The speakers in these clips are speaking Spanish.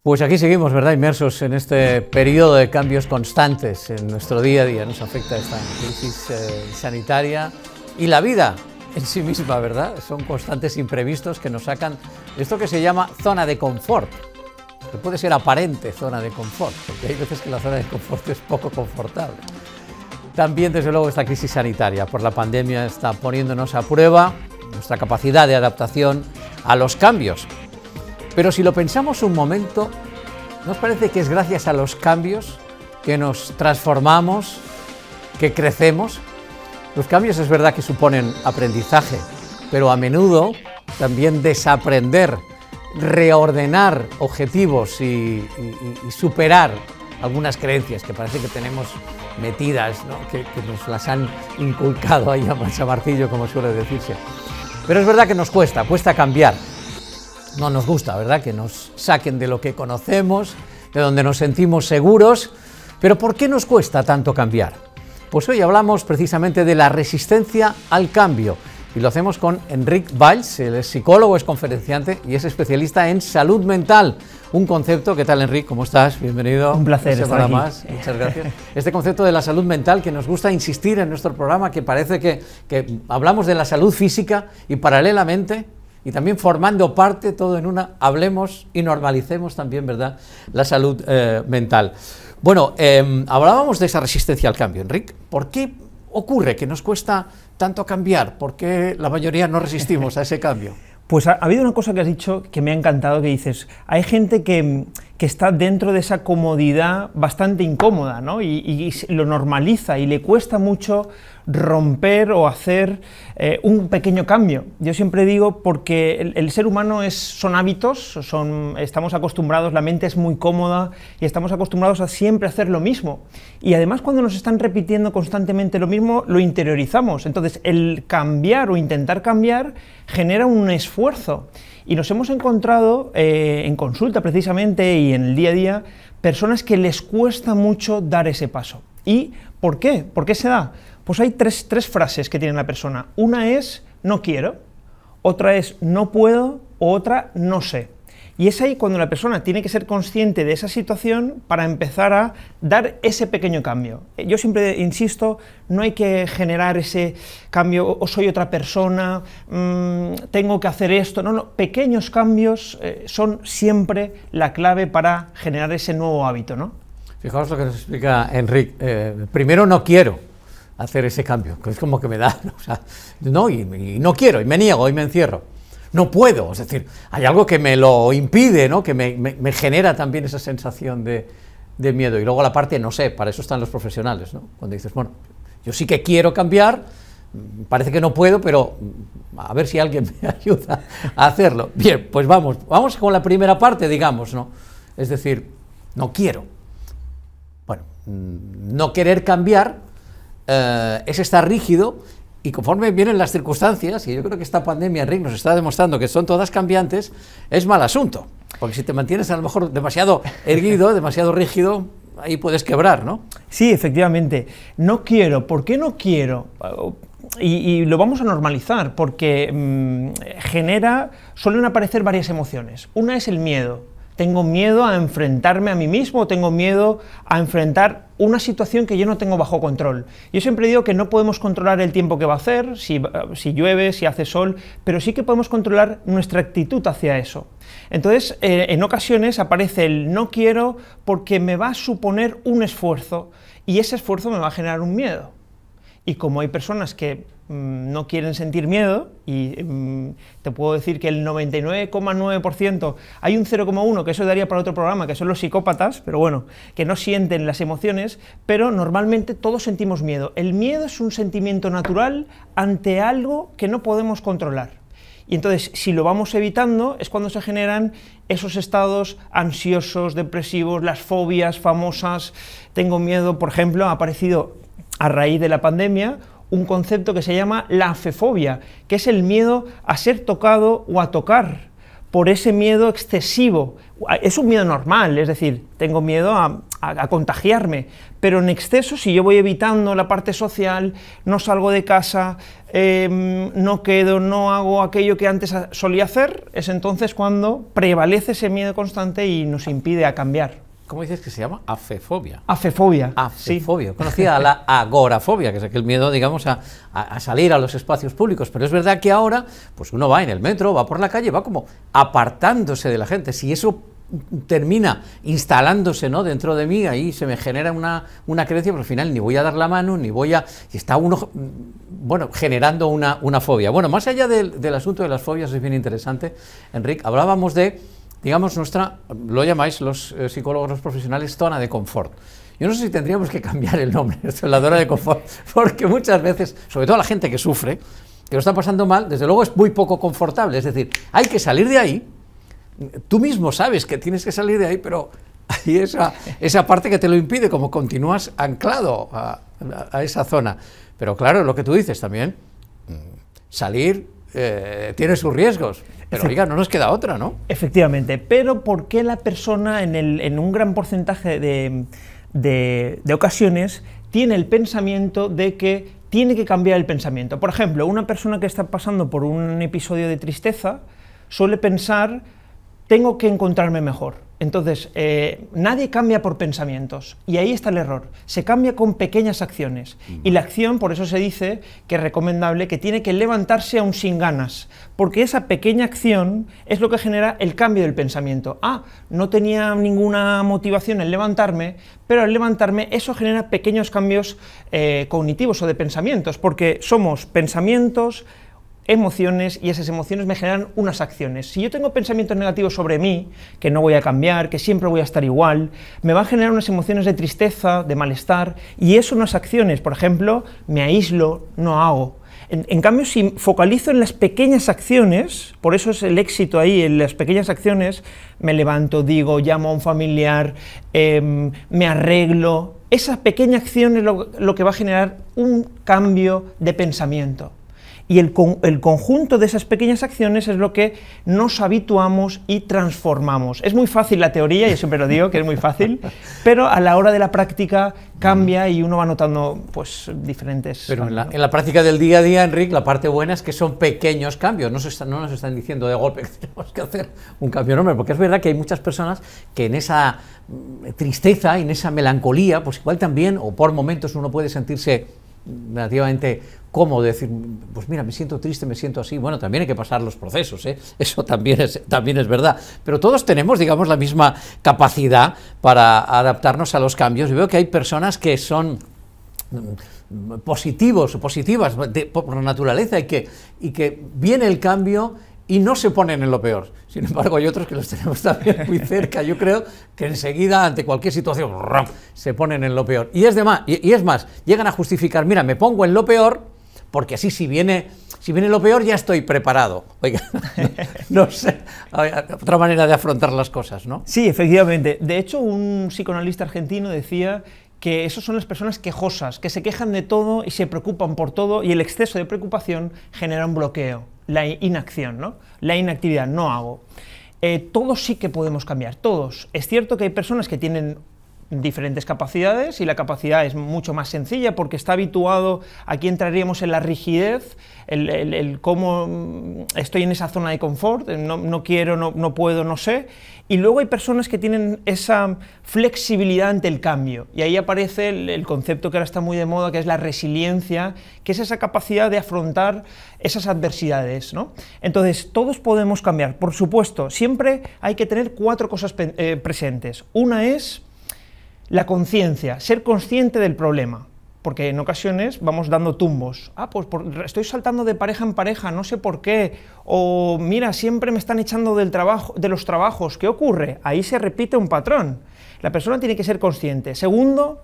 Pues aquí seguimos, ¿verdad?, inmersos en este periodo de cambios constantes en nuestro día a día. Nos afecta esta crisis sanitaria y la vida en sí misma, ¿verdad? Son constantes imprevistos que nos sacan de esto que se llama zona de confort, que puede ser aparente zona de confort, porque hay veces que la zona de confort es poco confortable. También, desde luego, esta crisis sanitaria por la pandemia está poniéndonos a prueba nuestra capacidad de adaptación a los cambios. Pero si lo pensamos un momento, ¿no os parece que es gracias a los cambios que nos transformamos, que crecemos? Los cambios es verdad que suponen aprendizaje, pero a menudo también desaprender, reordenar objetivos y superar algunas creencias que parece que tenemos metidas, ¿no?, que nos las han inculcado ahí a mancha martillo, como suele decirse. Pero es verdad que nos cuesta cambiar. No nos gusta, ¿verdad?, que nos saquen de lo que conocemos, de donde nos sentimos seguros. Pero ¿por qué nos cuesta tanto cambiar? Pues hoy hablamos precisamente de la resistencia al cambio y lo hacemos con Enric Valls. Él es psicólogo, es conferenciante y es especialista en salud mental. Un concepto, ¿qué tal, Enric? ¿Cómo estás? Bienvenido. Un placer estar aquí. Más. Muchas gracias. Este concepto de la salud mental que nos gusta insistir en nuestro programa, que parece que hablamos de la salud física y paralelamente, y también formando parte todo en una, hablemos y normalicemos también, ¿verdad?, la salud mental. Bueno, hablábamos de esa resistencia al cambio, Enric. ¿Por qué ocurre que nos cuesta tanto cambiar? ¿Por qué la mayoría no resistimos a ese cambio? Pues ha habido una cosa que has dicho que me ha encantado, que dices, hay gente que está dentro de esa comodidad bastante incómoda, ¿no? y lo normaliza y le cuesta mucho romper o hacer un pequeño cambio. Yo siempre digo, porque el ser humano son hábitos, estamos acostumbrados, la mente es muy cómoda y estamos acostumbrados a siempre hacer lo mismo. Y además, cuando nos están repitiendo constantemente lo mismo, lo interiorizamos. Entonces, el cambiar o intentar cambiar genera un esfuerzo. Y nos hemos encontrado en consulta precisamente y en el día a día personas que les cuesta mucho dar ese paso. ¿Y por qué? ¿Por qué se da? Pues hay tres frases que tiene la persona. Una es no quiero, otra es no puedo, o otra no sé. Y es ahí cuando la persona tiene que ser consciente de esa situación para empezar a dar ese pequeño cambio. Yo siempre insisto, no hay que generar ese cambio, o soy otra persona, tengo que hacer esto. No, pequeños cambios son siempre la clave para generar ese nuevo hábito, ¿no? Fijaos lo que nos explica Enric. Primero, no quiero hacer ese cambio, que es como que me da, ¿no? O sea, no, y no quiero, y me niego, y me encierro. No puedo, es decir, hay algo que me lo impide, ¿no?, que me genera también esa sensación de miedo. Y luego la parte no sé, para eso están los profesionales, ¿no? Cuando dices, bueno, yo sí que quiero cambiar, parece que no puedo, pero a ver si alguien me ayuda a hacerlo. Bien, pues vamos con la primera parte, digamos, ¿no? Es decir, no quiero. Bueno, no querer cambiar es estar rígido. Y conforme vienen las circunstancias, y yo creo que esta pandemia, Enric, nos está demostrando que son todas cambiantes, es mal asunto. Porque si te mantienes a lo mejor demasiado erguido, demasiado rígido, ahí puedes quebrar, ¿no? Sí, efectivamente. No quiero. ¿Por qué no quiero? Y lo vamos a normalizar, porque suelen aparecer varias emociones. Una es el miedo. Tengo miedo a enfrentarme a mí mismo, tengo miedo a enfrentar una situación que yo no tengo bajo control. Yo siempre digo que no podemos controlar el tiempo que va a hacer, si llueve, si hace sol, pero sí que podemos controlar nuestra actitud hacia eso. Entonces, en ocasiones aparece el no quiero porque me va a suponer un esfuerzo, y ese esfuerzo me va a generar un miedo. Y como hay personas que no quieren sentir miedo, y te puedo decir que el 99,9%, hay un 0,1% que eso daría para otro programa, que son los psicópatas, pero bueno, que no sienten las emociones, pero normalmente todos sentimos miedo. El miedo es un sentimiento natural ante algo que no podemos controlar. Y entonces, si lo vamos evitando, es cuando se generan esos estados ansiosos, depresivos, las fobias famosas. Tengo miedo, por ejemplo, ha aparecido a raíz de la pandemia un concepto que se llama la afefobia, que es el miedo a ser tocado o a tocar, por ese miedo excesivo. Es un miedo normal, es decir, tengo miedo a a contagiarme, pero en exceso, si yo voy evitando la parte social, no salgo de casa, no quedo, no hago aquello que antes solía hacer, es entonces cuando prevalece ese miedo constante y nos impide a cambiar. ¿Cómo dices que se llama? Afefobia. Afefobia. Afefobia. Sí. Conocida a la agorafobia, que es aquel miedo, digamos, a salir a los espacios públicos. Pero es verdad que ahora, pues uno va en el metro, va por la calle, va como apartándose de la gente. Si eso termina instalándose, ¿no?, dentro de mí, ahí se me genera una creencia, pero al final ni voy a dar la mano, ni voy a... Y está uno, bueno, generando una fobia. Bueno, más allá del asunto de las fobias, es bien interesante, Enric, hablábamos de, digamos, lo llamáis los psicólogos, los profesionales, zona de confort. Yo no sé si tendríamos que cambiar el nombre, la zona de confort, porque muchas veces, sobre todo la gente que sufre, que lo está pasando mal, desde luego es muy poco confortable, es decir, hay que salir de ahí. Tú mismo sabes que tienes que salir de ahí, pero hay esa parte que te lo impide, como continúas anclado a esa zona. Pero claro, lo que tú dices también, salir tiene sus riesgos, pero oiga, no nos queda otra, ¿no? Efectivamente, pero ¿por qué la persona en un gran porcentaje de ocasiones tiene el pensamiento de que tiene que cambiar el pensamiento? Por ejemplo, una persona que está pasando por un episodio de tristeza suele pensar: tengo que encontrarme mejor. Entonces, nadie cambia por pensamientos, y ahí está el error. Se cambia con pequeñas acciones, y la acción, por eso se dice que es recomendable, que tiene que levantarse aún sin ganas, porque esa pequeña acción es lo que genera el cambio del pensamiento. Ah, no tenía ninguna motivación en levantarme, pero al levantarme eso genera pequeños cambios cognitivos o de pensamientos, porque somos pensamientos, emociones, y esas emociones me generan unas acciones. Si yo tengo pensamientos negativos sobre mí, que no voy a cambiar, que siempre voy a estar igual, me van a generar unas emociones de tristeza, de malestar, y eso unas acciones. Por ejemplo, me aíslo, no hago. En cambio, si focalizo en las pequeñas acciones, por eso es el éxito ahí, en las pequeñas acciones, me levanto, digo, llamo a un familiar, me arreglo, esa pequeña acción es lo que va a generar un cambio de pensamiento. Y el conjunto de esas pequeñas acciones es lo que nos habituamos y transformamos. Es muy fácil la teoría, yo siempre lo digo que es muy fácil, pero a la hora de la práctica cambia y uno va notando pues diferentes... Pero en la práctica del día a día, Enric, la parte buena es que son pequeños cambios, no nos están diciendo de golpe que tenemos que hacer un cambio enorme, porque es verdad que hay muchas personas que en esa tristeza y en esa melancolía, pues igual también, o por momentos uno puede sentirse relativamente cómodo, decir, pues mira, me siento triste, me siento así. Bueno, también hay que pasar los procesos, eso también es verdad, pero todos tenemos, digamos, la misma capacidad para adaptarnos a los cambios. Y veo que hay personas que son positivos o positivas por naturaleza y que viene el cambio y no se ponen en lo peor. Sin embargo, hay otros que los tenemos también muy cerca. Yo creo que enseguida, ante cualquier situación, se ponen en lo peor. Y es más, llegan a justificar, mira, me pongo en lo peor, porque así si viene lo peor ya estoy preparado. Oiga, no sé, otra manera de afrontar las cosas, ¿no? Sí, efectivamente. De hecho, un psicoanalista argentino decía que esas son las personas quejosas, que se quejan de todo y se preocupan por todo, y el exceso de preocupación genera un bloqueo, la inacción, ¿no? La inactividad, no hago. Todos sí que podemos cambiar, todos. Es cierto que hay personas que tienen diferentes capacidades y la capacidad es mucho más sencilla porque está habituado, aquí entraríamos en la rigidez, el cómo estoy en esa zona de confort, no quiero, no puedo, no sé, y luego hay personas que tienen esa flexibilidad ante el cambio, y ahí aparece el concepto que ahora está muy de moda, que es la resiliencia, que es esa capacidad de afrontar esas adversidades, ¿no? Entonces, todos podemos cambiar, por supuesto, siempre hay que tener 4 cosas presentes. Una es la conciencia, ser consciente del problema, porque en ocasiones vamos dando tumbos. Ah, pues estoy saltando de pareja en pareja, no sé por qué, o mira, siempre me están echando de los trabajos, ¿qué ocurre? Ahí se repite un patrón. La persona tiene que ser consciente. Segundo,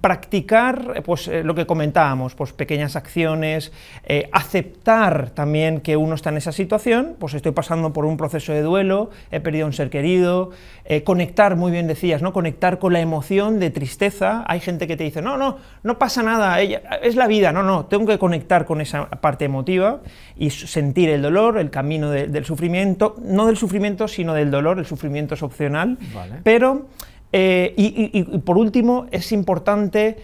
practicar pues, lo que comentábamos, pues, pequeñas acciones, aceptar también que uno está en esa situación, pues estoy pasando por un proceso de duelo, he perdido a un ser querido, conectar, muy bien decías, ¿no? Conectar con la emoción de tristeza. Hay gente que te dice, no pasa nada, es la vida, no, tengo que conectar con esa parte emotiva y sentir el dolor, el camino del sufrimiento, no del sufrimiento, sino del dolor, el sufrimiento es opcional, vale. Pero Y por último, es importante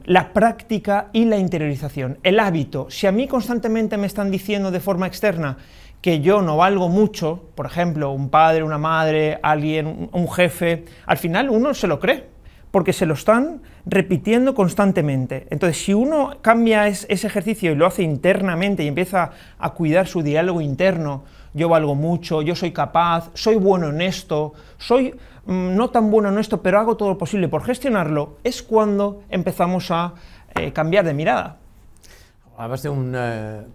la práctica y la interiorización, el hábito. Si a mí constantemente me están diciendo de forma externa que yo no valgo mucho, por ejemplo, un padre, una madre, alguien, un jefe, al final uno se lo cree, porque se lo están repitiendo constantemente. Entonces, si uno cambia ese ejercicio y lo hace internamente y empieza a cuidar su diálogo interno, yo valgo mucho, yo soy capaz, soy bueno en esto, soy no tan bueno en esto, pero hago todo lo posible por gestionarlo, es cuando empezamos a cambiar de mirada. Además de un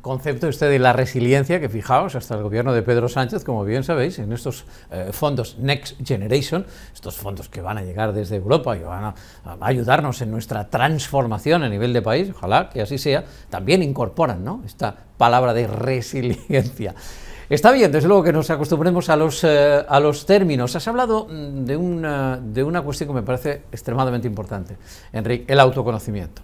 concepto de la resiliencia que, fijaos, hasta el gobierno de Pedro Sánchez, como bien sabéis, en estos fondos Next Generation, estos fondos que van a llegar desde Europa y van a ayudarnos en nuestra transformación a nivel de país, ojalá que así sea, también incorporan, ¿no?, esta palabra de resiliencia. Está bien, desde luego, que nos acostumbremos a los términos. Has hablado de una cuestión que me parece extremadamente importante, Enric, el autoconocimiento.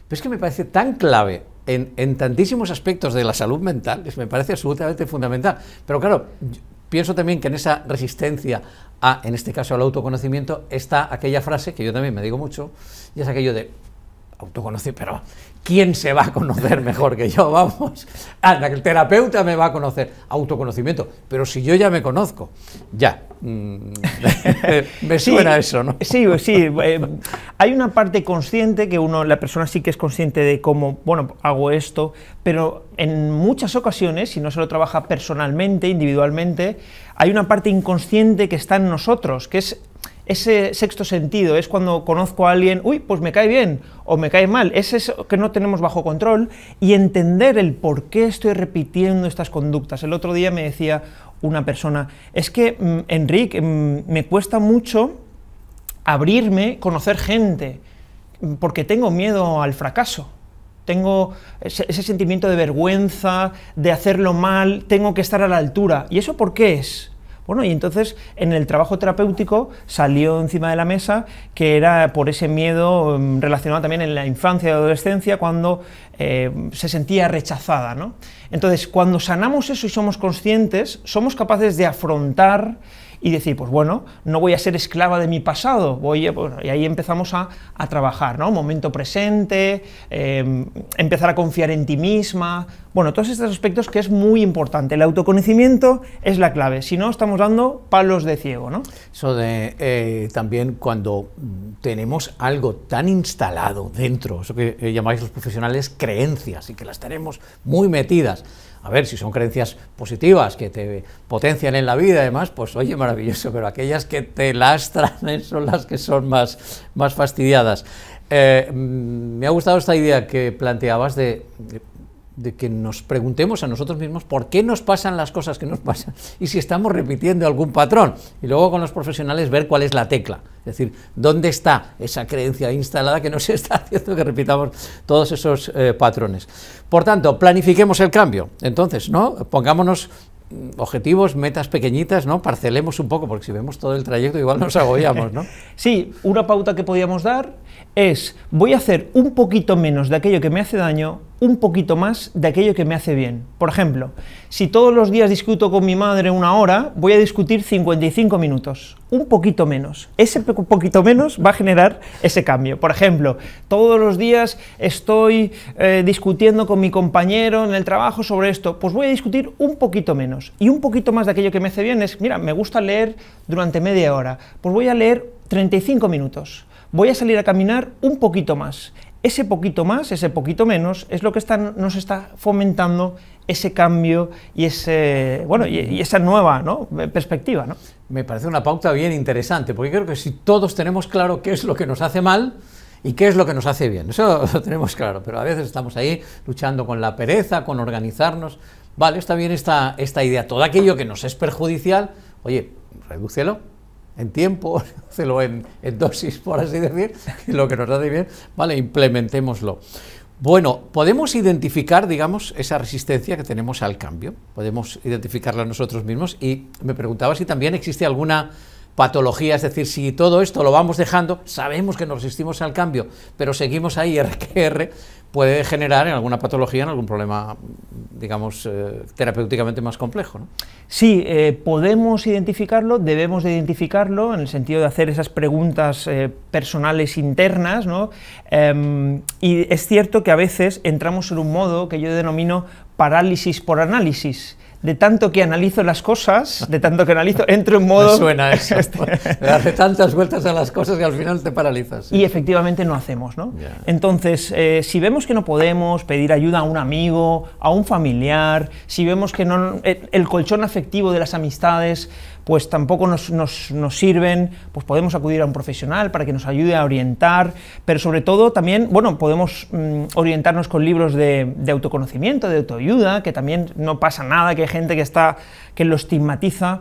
Pero es que me parece tan clave en tantísimos aspectos de la salud mental, me parece absolutamente fundamental. Pero claro, pienso también que en esa resistencia en este caso, al autoconocimiento, está aquella frase que yo también me digo mucho, y es aquello de autoconocer, pero ¿quién se va a conocer mejor que yo? Vamos, el terapeuta me va a conocer. Autoconocimiento, pero si yo ya me conozco, ya, me suena eso, ¿no? Sí, hay una parte consciente que la persona sí que es consciente de cómo, bueno, hago esto, pero en muchas ocasiones, si no se lo trabaja personalmente, individualmente, hay una parte inconsciente que está en nosotros, que es ese sexto sentido, es cuando conozco a alguien, uy, pues me cae bien, o me cae mal, es eso que no tenemos bajo control, y entender el por qué estoy repitiendo estas conductas. El otro día me decía una persona, es que, Enric, me cuesta mucho abrirme, conocer gente, porque tengo miedo al fracaso. Tengo ese sentimiento de vergüenza, de hacerlo mal, tengo que estar a la altura. ¿Y eso por qué es? Bueno, y entonces en el trabajo terapéutico salió encima de la mesa que era por ese miedo relacionado también en la infancia y adolescencia, cuando se sentía rechazada, ¿no? Entonces, cuando sanamos eso y somos conscientes, somos capaces de afrontar y decir, pues bueno, no voy a ser esclava de mi pasado, bueno, y ahí empezamos a trabajar, ¿no? Momento presente, empezar a confiar en ti misma, bueno, todos estos aspectos que es muy importante. El autoconocimiento es la clave, si no estamos dando palos de ciego, ¿no? Eso de también cuando tenemos algo tan instalado dentro, eso que llamáis los profesionales creencias, y que las tenemos muy metidas. A ver, si son creencias positivas, que te potencian en la vida y demás, pues oye, maravilloso, pero aquellas que te lastran son las que son más fastidiadas. Me ha gustado esta idea que planteabas de que nos preguntemos a nosotros mismos por qué nos pasan las cosas que nos pasan y si estamos repitiendo algún patrón, y luego con los profesionales ver cuál es la tecla, es decir, dónde está esa creencia instalada que nos está haciendo que repitamos todos esos patrones. Por tanto, planifiquemos el cambio, entonces, ¿no? Pongámonos objetivos, metas pequeñitas, ¿no? Parcelemos un poco, porque si vemos todo el trayecto igual nos agobiamos, ¿no? Sí, una pauta que podíamos dar es, voy a hacer un poquito menos de aquello que me hace daño, un poquito más de aquello que me hace bien. Por ejemplo, si todos los días discuto con mi madre 1 hora, voy a discutir 55 minutos, un poquito menos. Ese poquito menos va a generar ese cambio. Por ejemplo, todos los días estoy discutiendo con mi compañero en el trabajo sobre esto, pues voy a discutir un poquito menos. Y un poquito más de aquello que me hace bien es, mira, me gusta leer durante media hora, pues voy a leer 35 minutos. Voy a salir a caminar un poquito más. Ese poquito más, ese poquito menos, es lo que nos está fomentando ese cambio y esa nueva, ¿no?, perspectiva, ¿no? Me parece una pauta bien interesante, porque creo que si todos tenemos claro qué es lo que nos hace mal y qué es lo que nos hace bien, eso lo tenemos claro, pero a veces estamos ahí luchando con la pereza, con organizarnos. Vale, está bien esta idea. Todo aquello que nos es perjudicial, oye, redúcelo en tiempo, redúcelo en dosis, por así decir, y lo que nos hace bien, vale, implementémoslo. Bueno, podemos identificar, digamos, esa resistencia que tenemos al cambio, podemos identificarla nosotros mismos, y me preguntaba si también existe alguna patología, es decir, si todo esto lo vamos dejando, sabemos que nos resistimos al cambio, pero seguimos ahí RQR, puede generar en alguna patología, en algún problema, digamos, terapéuticamente más complejo, ¿no? Sí, podemos identificarlo, debemos de identificarlo, en el sentido de hacer esas preguntas personales internas, ¿no? Y es cierto que a veces entramos en un modo que yo denomino parálisis por análisis. De tanto que analizo las cosas, de tanto que analizo, entro en modo... Me suena eso, darle tantas vueltas a las cosas que al final te paralizas. ¿Sí? Y efectivamente no hacemos, ¿no? Yeah. Entonces, si vemos que no podemos pedir ayuda a un amigo, a un familiar, si vemos que no, el colchón afectivo de las amistades pues tampoco nos sirven, pues podemos acudir a un profesional para que nos ayude a orientar, pero sobre todo también, bueno, podemos orientarnos con libros de autoconocimiento, de autoayuda, que también no pasa nada, que hay gente que lo estigmatiza,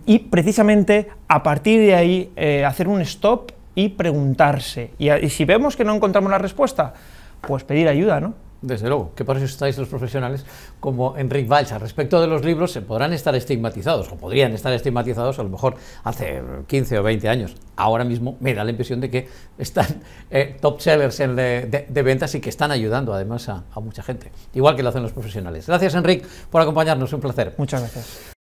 y precisamente a partir de ahí hacer un stop y preguntarse, y si vemos que no encontramos la respuesta, pues pedir ayuda, ¿no? Desde luego, que por eso estáis los profesionales como Enric Balcha. Respecto de los libros, se podrán estar estigmatizados, o podrían estar estigmatizados a lo mejor hace 15 o 20 años. Ahora mismo me da la impresión de que están top sellers de ventas y que están ayudando además a mucha gente, igual que lo hacen los profesionales. Gracias, Enric, por acompañarnos, un placer. Muchas gracias.